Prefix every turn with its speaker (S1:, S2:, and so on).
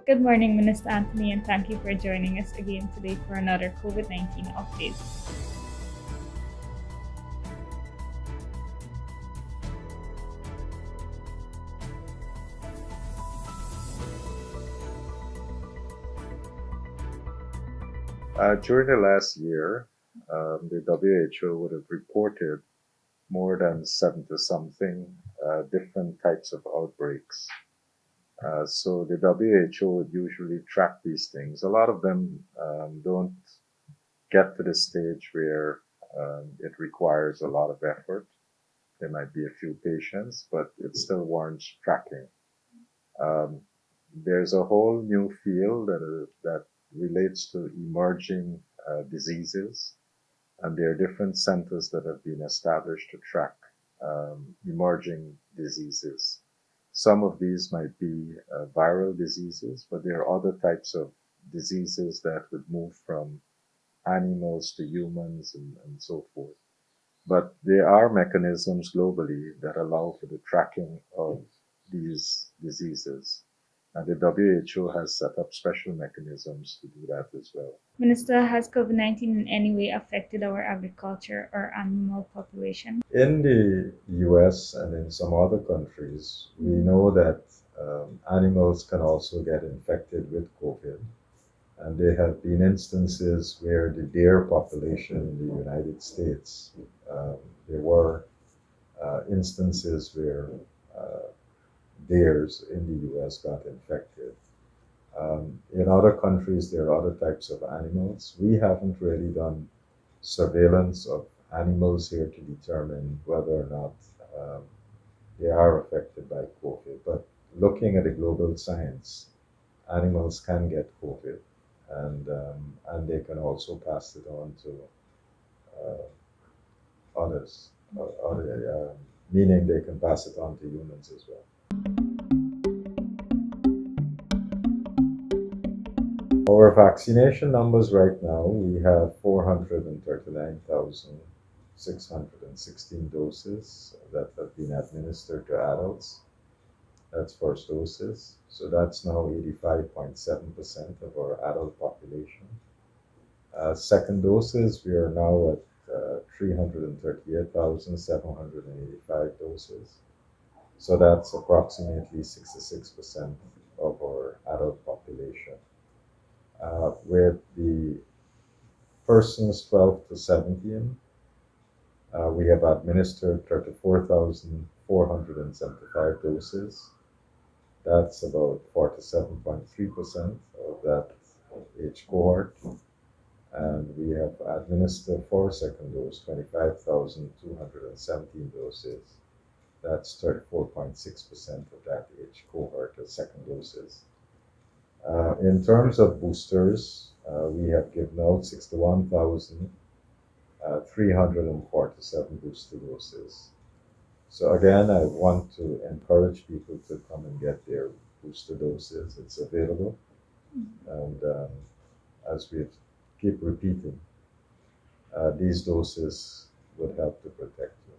S1: Good morning, Minister Anthony, and thank you for joining us again today for another COVID-19 update.
S2: During the last year, the WHO would have reported more than 70 something different types of outbreaks. So the WHO would usually track these things. A lot of them don't get to the stage where it requires a lot of effort. There might be a few patients, but it still warrants tracking. Um, there's a whole new field that relates to emerging diseases, and there are different centers that have been established to track emerging diseases. Some of these might be viral diseases, but there are other types of diseases that would move from animals to humans and so forth. But there are mechanisms globally that allow for the tracking of these diseases. And the WHO has set up special mechanisms to do that as well.
S1: Minister, has COVID-19 in any way affected our agriculture or animal population?
S3: In the US and in some other countries, we know that animals can also get infected with COVID. And there have been instances where the deer population in the United States, there were instances where uh, deers in the US got infected. In other countries, there are other types of animals. We haven't really done surveillance of animals here to determine whether or not um, they are affected by COVID. But looking at the global science, animals can get COVID, and they can also pass it on to others, meaning they can pass it on to humans as well. Our vaccination numbers right now, we have 439,616 doses that have been administered to adults. That's first doses. So that's now 85.7% of our adult population. Second doses, we are now at 338,785 doses. So that's approximately 66% of our adult population. With the persons 12 to 17, we have administered 34,475 doses. That's about 47.3% of that age cohort. And we have administered for second dose 25,217 doses. That's 34.6% of that age cohort as second doses. In terms of boosters, we have given out 61,347 booster doses. So again, I want to encourage people to come and get their booster doses. It's available, and as we keep repeating, these doses would help to protect you.